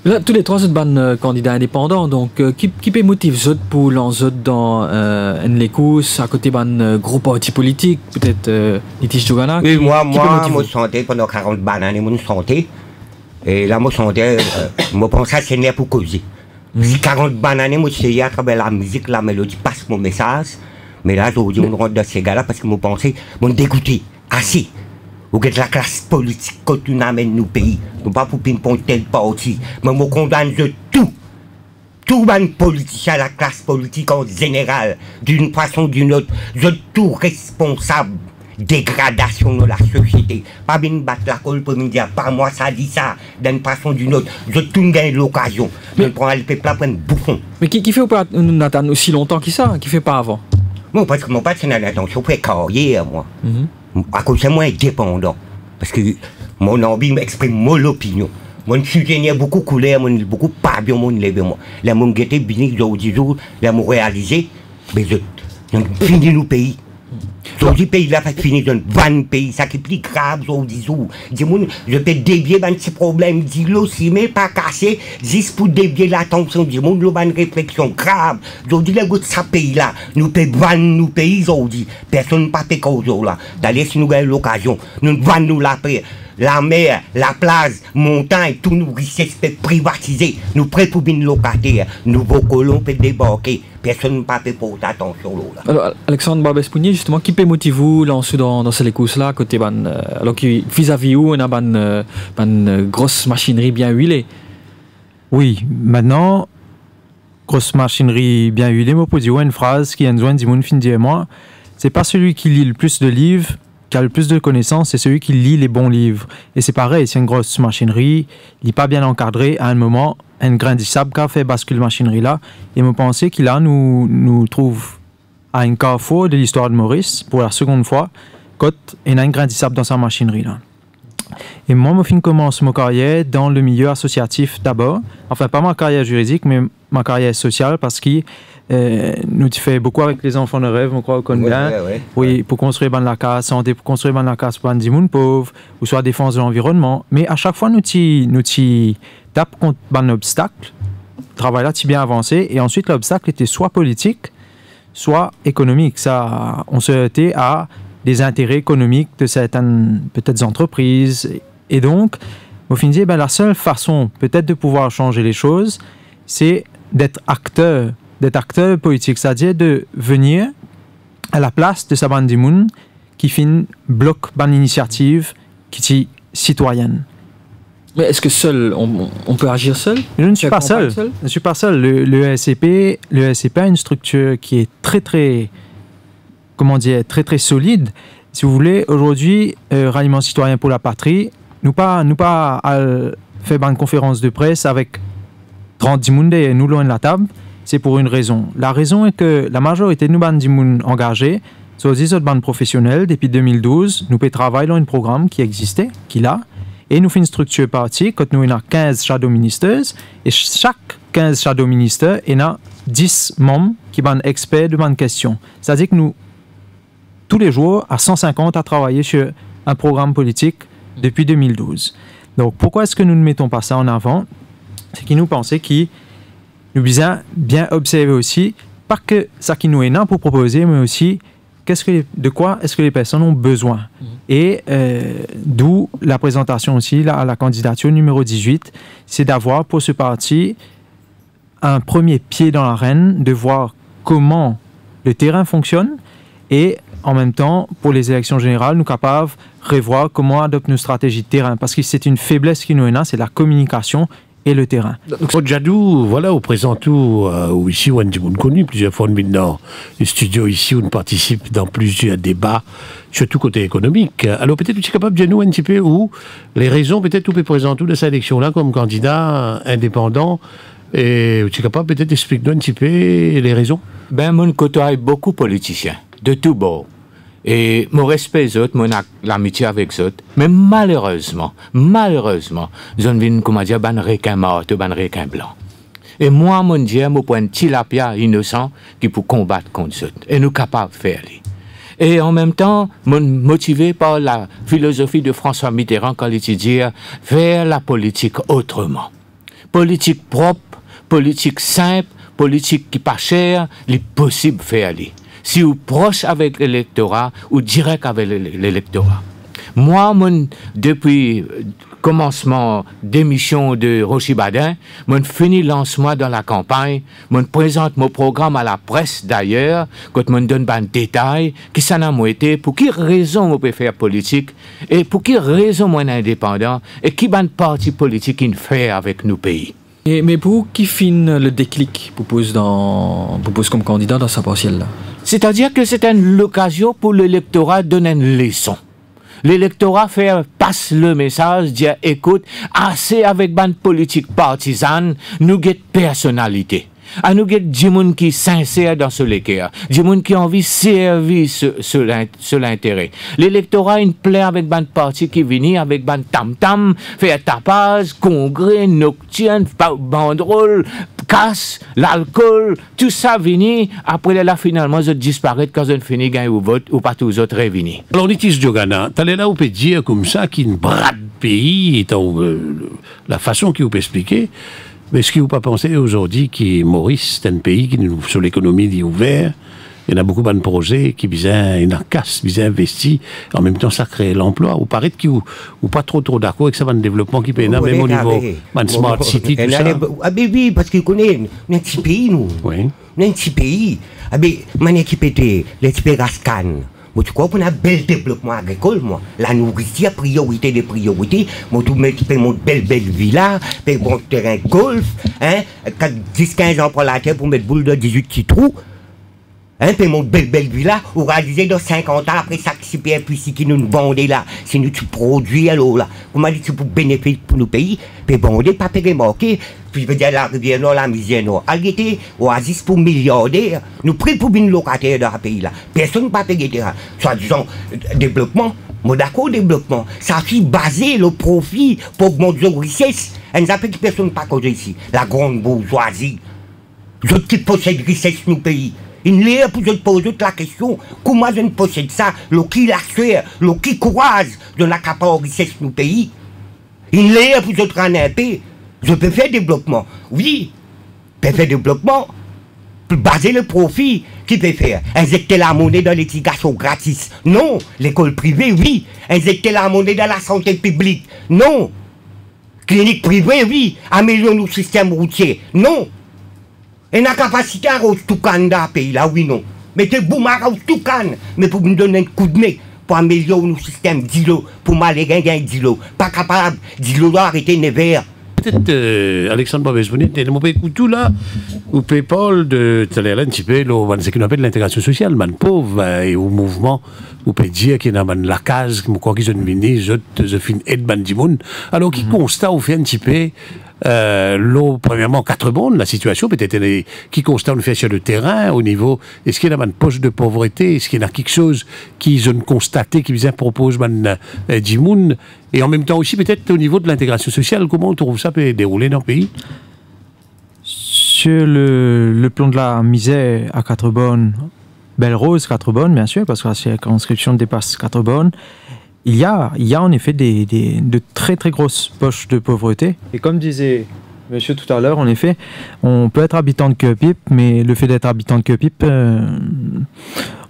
Là, tous les trois autres ban candidats indépendants, donc qui peut motiver pour lancer dans les courses à côté d'un gros parti politique, peut-être Nitish Jogana. Oui, moi, santé pendant 40 bananes, mon santé. Et là, mon santé, moi, pense que c'est pour causer. 40 bananes, moi, c'est à travers la musique, la mélodie passe mon message. Mais là, aujourd'hui, on rentre dans ces gars-là parce que moi, pensais, mon dégoûté, assez. Ou que la classe politique quand tu amènes nos pays, nous pas pour ping-pong tel parti, mais nous condamne de tout. Tout le politicien, la classe politique en général, d'une façon ou d'une autre, je tout responsable dégradation de la société. Pas bien battre la colle pour me dire, pas moi ça dit ça, d'une façon ou d'une autre, je tout gagne l'occasion. Mais prend le peuple pour un bouffon. Mais qui fait pas attendre aussi longtemps que ça, qui fait pas avant? Moi, parce que mon père, c'est une intention pour carrière, moi. À cause de moi, indépendant. Parce que mon envie m'exprime mon opinion. Mon soutien beaucoup couleur, mon beaucoup pas bien, mon levé moi. La mon guetté bien aujourd'hui jour, la mon réalisé, mais je fini le pays. Aujourd'hui pays là fait fini dans un pays, ça qui est plus grave aujourd'hui jour. Dis-moi, je peux dévier un petit problème, dis-le aussi, mais pas casser, juste pour dévier l'attention, dis-moi, le une réflexion grave. Aujourd'hui les gars de ce pays là, nous peut vendre nos pays aujourd'hui. Personne n'a pas fait cause là. D'aller si nous avons l'occasion, nous vendons la paix. La mer, la plage, montagne, tout nous richesses peut privatiser. Nous prêts pour une locataire. Nouveaux colons peuvent débarquer. Personne n'a pas fait pour attention là. Alors, Alexandre Barbès-Pounier, justement, qui peut motiver vous lancer dans ces courses-là, côté alors que vis-à-vis où on a une grosse machinerie bien huilée? Oui, maintenant, grosse machinerie bien huilée, moi, pour dire une phrase qui a besoin de dire, fin dire moi, c'est pas celui qui lit le plus de livres qui a le plus de connaissances, c'est celui qui lit les bons livres. Et c'est pareil, c'est une grosse machinerie, il n'est pas bien encadré, à un moment, un grain de sable qui a fait basculer la machinerie là, et me pensais qu'il a nous trouve à un carrefour de l'histoire de Maurice, pour la seconde fois, quand il a un grain de sable dans sa machinerie là. Et moi, je commence ma carrière dans le milieu associatif d'abord, enfin pas ma carrière juridique, mais ma carrière sociale, parce que nous faisons beaucoup avec les enfants de rêve, je crois qu'on bien. Oui, pour construire la case santé, pour construire la case pour les gens pauvres, ou soit défense de l'environnement. Mais à chaque fois, nous tapons contre un obstacle. Le travail là, bien avancé. Et ensuite, l'obstacle était soit politique, soit économique. Ça, on se heurtait à des intérêts économiques de certaines peut-être entreprises. Et donc, au final, la seule façon peut-être de pouvoir changer les choses, c'est d'être acteur politique, c'est-à-dire de venir à la place de sa bande de monde qui fin bloque une initiative qui est citoyenne. Mais est-ce que seul, on peut agir seul? Je ne suis pas seul. Je ne suis pas seul. Le SCP a une structure qui est très solide. Si vous voulez, aujourd'hui, Ralliement citoyen pour la patrie, nous pas fait une conférence de presse avec 30 personnes et nous loin de la table. C'est pour une raison. La raison est que la majorité de nous sommes engagés sur des autres bandes professionnelles. Depuis 2012, nous travaillons dans un programme qui existait, qui l'a, et nous faisons une structure partie. Quand nous avons 15 shadow ministers, et chaque 15 shadow ministers, il y a 10 membres qui sont experts de une question. C'est-à-dire que nous, tous les jours, à 150, à travailler sur un programme politique depuis 2012. Donc, pourquoi est-ce que nous ne mettons pas ça en avant? C'est que nous pensons qu'il nous devons bien observer aussi, pas que ça qui nous est là pour proposer, mais aussi de quoi est-ce que les personnes ont besoin. Et d'où la présentation aussi là, à la candidature numéro 18, c'est d'avoir pour ce parti un premier pied dans l'arène, de voir comment le terrain fonctionne et en même temps, pour les élections générales, nous sommes capables de revoir comment adopter nos stratégies de terrain. Parce que c'est une faiblesse qui nous est là, c'est la communication et le terrain. Au Jadou, voilà, au présent tout, ici, on a connu plusieurs fois dans les studios ici, où on participe dans plusieurs débats, surtout côté économique. Alors peut-être tu es capable de nous un petit peu où les raisons, peut-être, où tu présentes de cette élection-là comme candidat indépendant, et tu es capable peut-être d'expliquer un petit peu les raisons? Ben, mon côtoie beaucoup de politiciens, de tout bord. Et mon respect aux autres, mon l'amitié avec eux autres. Mais malheureusement, je viens, comment dire, ban requin mort, ban requin blanc. Et moi, mon Dieu, mon point tilapia innocent qui peut combattre contre eux. Et nous capables de faire. Et en même temps, motivé par la philosophie de François Mitterrand quand il dit faire la politique autrement. politique propre, politique simple, politique qui pas chère, les possible faire aller. Si vous proche avec l'électorat ou direct avec l'électorat. Moi, depuis commencement d'émission de Rochi Badin, je finis lancement dans la campagne, je présente mon programme à la presse d'ailleurs, quand je donne des détails, qui ça n'a été, pour quelle raison on peut faire politique, et pour quelle raison on est indépendant, et qui ban parti politique il fait avec nos pays. Mais pour qui finit le déclic propose comme candidat dans sa partielle là? C'est-à-dire que c'est une occasion pour l'électorat de donner une leçon. L'électorat passe le message, dit écoute, assez avec bande politique partisane, nous guette personnalité. À nous guette du monde qui est sincère dans ce l'équerre, du monde qui a envie de servir sur l'intérêt. L'électorat, il plaît avec bande parti qui vient avec bande tam-tam, faire tapage, congrès, nocturne, banderole, casse, l'alcool, tout ça vient, après là, finalement, ça disparaît quand on finit gagner au vote ou pas tous les autres revenus. Alors, Nitis Diogana, t'allais là, on peut dire comme ça qu'il brade pays, étant la façon qu'il peut expliquer, mais est-ce que vous pas pensé aujourd'hui que Maurice, c'est un pays qui, sur l'économie, est ouvert, il y a beaucoup de projets qui visent une casse, visent investir, en même temps ça crée l'emploi. Vous paraît que vous pas trop d'accord avec ça, le développement qui peut même au niveau de Smart City, tout ça. Ah ben oui, parce qu'il connaît un petit pays, nous. Oui. Un petit pays. Ah ben, mon équipe était l'équipe Rascan. Moi, tu crois qu'on a un bel développement agricole, moi. La nourriture, priorité des priorités. Moi, tout le monde mon belle villa, paye bon terrain de golf, hein. 10-15 ans pour la terre pour mettre boule de 18 petits trous. Hein, puis mon belle villa, ou réalisé dans 50 ans après ça, qui puis si qui nous vendait là, si nous tu produis alors là, comment dit tu pour bénéfice pour nos pays, puis vendez pas payer marqué, puis je veux dire la rivière nord, la misère nord, elle était oasis pour milliardaires, nous pris pour une locataire dans ce pays là, personne ne peut payer terrain, soit disant développement, moi d'accord développement, ça fait baser le profit pour augmenter la richesse, et nous appelons que personne ne peut pas causer ici, la grande bourgeoisie, ceux qui possèdent richesse dans nos pays. Il est pour se poser la question, comment je ne possède ça, le qui l'accueille, le qui courage de l'accaparer richesse de nos pays. Il est pour se rendre un peu, je peux faire développement. Oui, je peux faire développement, pour baser le profit, qui peut faire? Injecter la monnaie dans l'éducation gratis. Non, l'école privée, oui. Injecter la monnaie dans la santé publique. Non. Clinique privée, oui. Améliorer nos systèmes routiers. Non. Et la capacité à tout canne dans le pays, là, oui, non. Mettez boumar à tout canne, mais pour nous donner un coup de main, pour améliorer nos systèmes d'îlots, pour m'aller gagner d'îlots. Pas capable d'îlots d'arrêter les verts. Peut-être, Alexandre Bobes-Bonnet, mon pays tout là, ou PayPal de Taléla, un petit peu, ce qu'on appelle l'intégration sociale, man pauvre, et au mouvement, on peut dire qu'il y a la case, quoi qu'ils ont mené, je fin aide bandimoun. Alors, qui constate, au fait un petit peu, premièrement, 4 bonnes, la situation, peut-être, qui constate, on fait sur le terrain, au niveau, est-ce qu'il y a une poche de pauvreté, est-ce qu'il y a quelque chose qu'ils ont constaté, qui vous propose, dimoun, et en même temps aussi, peut-être, au niveau de l'intégration sociale, comment on trouve ça peut dérouler dans le pays? Sur le plan de la misère à 4 bonnes, Belle Rose, 4 bonnes, bien sûr, parce que la circonscription dépasse 4 bonnes. Il y a en effet de très très grosses poches de pauvreté. Et comme disait monsieur tout à l'heure, en effet, on peut être habitant de Quepip, mais le fait d'être habitant de Quepip,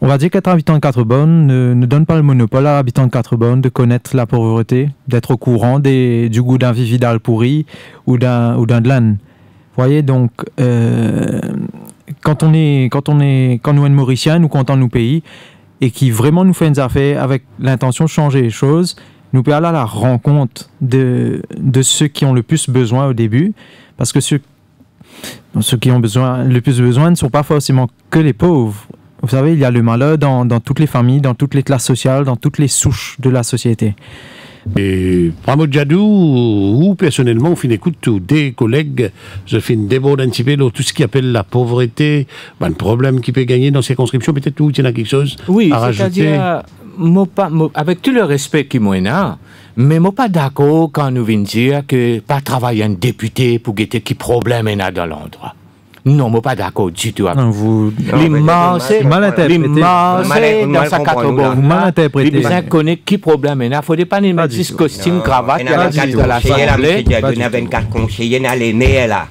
on va dire qu'être habitant de 4 bonnes ne donne pas le monopole à habitant de 4 bonnes de connaître la pauvreté, d'être au courant du goût d'un Vividal pourri ou d'un Dlan. Vous voyez, donc, quand nous sommes Mauriciens, nous comptons nos pays, et qui vraiment nous fait une affaire avec l'intention de changer les choses, nous peut aller à la rencontre de ceux qui ont le plus besoin au début, parce que ceux qui ont le plus besoin ne sont pas forcément que les pauvres. Vous savez, il y a le malheur dans toutes les familles, dans toutes les classes sociales, dans toutes les souches de la société. Et Pramod Jadou, ou personnellement, on fait écoute tous des collègues, je fais une déborde un petit peu tout ce qui appelle la pauvreté, un problème qui peut gagner dans ces circonscriptions, peut-être où il y en a quelque chose à rajouter. C'est-à-dire, avec tout le respect qu'il m'a, mais je ne suis pas d'accord quand nous venons dire que pas travailler un député pour guetter qui problème il y a dans l'endroit. Non, moi pas d'accord du tout. Non, vous Les marchés, mal interprété. les marchés dans sa carte Vous mal interprété. les besoins connaissent qui problème est là. Faut pas mettre Pas du 10 tout. costumes, cravate, Il y a 24 dans conseillers, là, l'Assemblée. monsieur, il y a 24 conseillers, il y a les nez, là.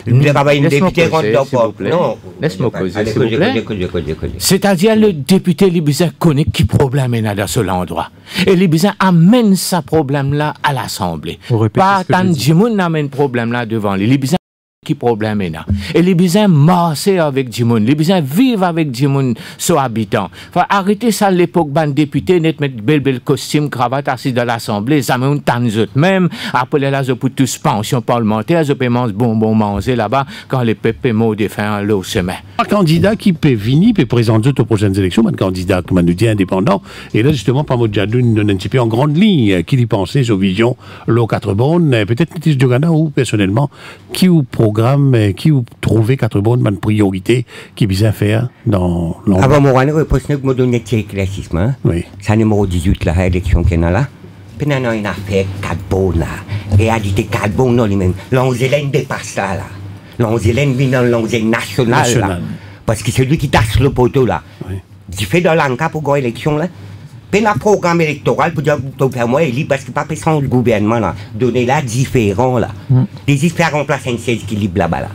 Une députée rentre dans le port. Non. Laisse-moi causer, Allez, s'il vous plaît. cause. C'est-à-dire le député Libizin connaît qui problème est là dans ce endroit. Et Libizin amène ce problème-là à l'Assemblée. Vous répétez Pas ce que tant je de dis. Jimoun amène problème-là devant lui. Libizin qui problème est là. Et Libizin marche avec Jimoun. Libizin vivent avec Jimoun, son habitant. Faut arrêter ça à l'époque, ban député, net mettre bel costume, cravate, assis dans l'Assemblée, ça met un temps autres même. Après là, je pour tous pension parlementaire, je peux manger bonbon manger là-bas quand les peuples mots défendent l'eau semaine. Un candidat qui peut venir, peut présenter aux prochaines élections, un candidat, comme on nous dit, indépendant. Et là, justement, par mot Jadoun, un petit peu en grande ligne, qui y pensait sur vision, l'eau 4 bonnes, peut-être Métis de Ghana ou personnellement, qui ou programme, qui ou trouver 4 bonnes, une priorité qui vient faire dans l'endroit. Avant mon année, réponse que me donner un éclaircissement, hein. Oui. C'est numéro 18, la élection qu'il y a là. Puis il y a une affaire 4 bonnes là. Réalité 4 bonnes, non, lui-même. L'Anzélène dépasse ça là. L'Anzélène vient dans l'Anzélène nationale là. Parce que c'est lui qui taxe le poteau là. Oui. Il fait dans l'enca pour gagner l'élection là. Puis un programme électoral pour dire que moi élu parce que pas besoin le gouvernement là. Donner là différents là. Des différents places qui libre là-bas là.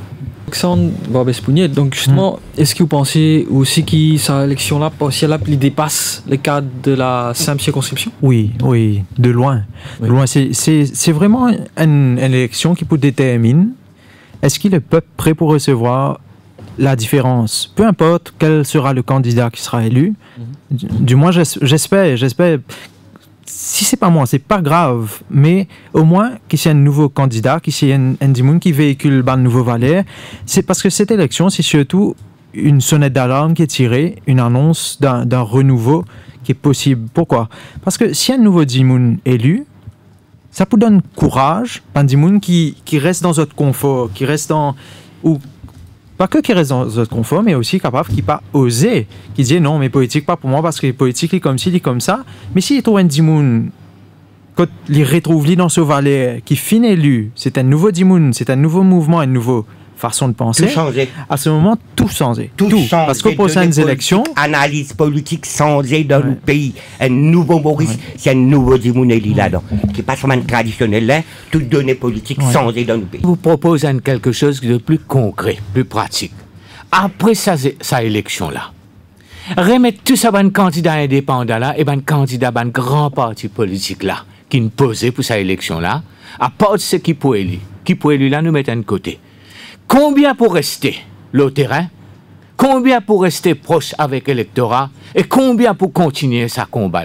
Alexandre Barbès-Pougnet, donc justement, est-ce que vous pensez aussi que cette élection-là, potentiellement, il dépasse le cadre de la simple circonscription? Oui, oui, de loin. Oui. De loin. C'est vraiment une élection qui peut déterminer est-ce que le peuple est prêt pour recevoir la différence. Peu importe quel sera le candidat qui sera élu, du moins j'espère. Si c'est pas moi, c'est pas grave, mais au moins qu'il y ait un nouveau candidat, qu'il y ait un dimoun qui véhicule un nouveau valet. C'est parce que cette élection, c'est surtout une sonnette d'alarme qui est tirée, une annonce d'un renouveau qui est possible. Pourquoi? Parce que si un nouveau dimoun élu, ça peut donner courage, un dimoun qui reste dans votre confort, qui reste dans... ou pas que qui reste dans votre confort, mais aussi capable qui pas osé, qui dit non, mais politique pas pour moi parce que politique est comme ci, il est comme ça. Mais s'il trouve un dimoun, quand il retrouve lui dans ce valet qui finit élu, c'est un nouveau dimoun, c'est un nouveau mouvement, une nouvelle façon de penser. Tout changer. À ce moment, tout changer. Tout changer. Parce qu'aux prochaines élections, analyse politique changée dans le pays. Un nouveau Maurice, c'est un nouveau dimoun élu là-dedans. Qui n'est pas seulement traditionnel là, toute donnée politique changée dans le pays. Je vous propose quelque chose de plus concret, plus pratique. Après sa élection-là, remettre tout ça un candidat indépendant là et un candidat d'un grand parti politique là, qui nous posait pour sa élection-là, à part de ce qui peut élu là, nous mettre de côté. Combien pour rester le terrain? Combien pour rester proche avec l'électorat? Et combien pour continuer sa combat là?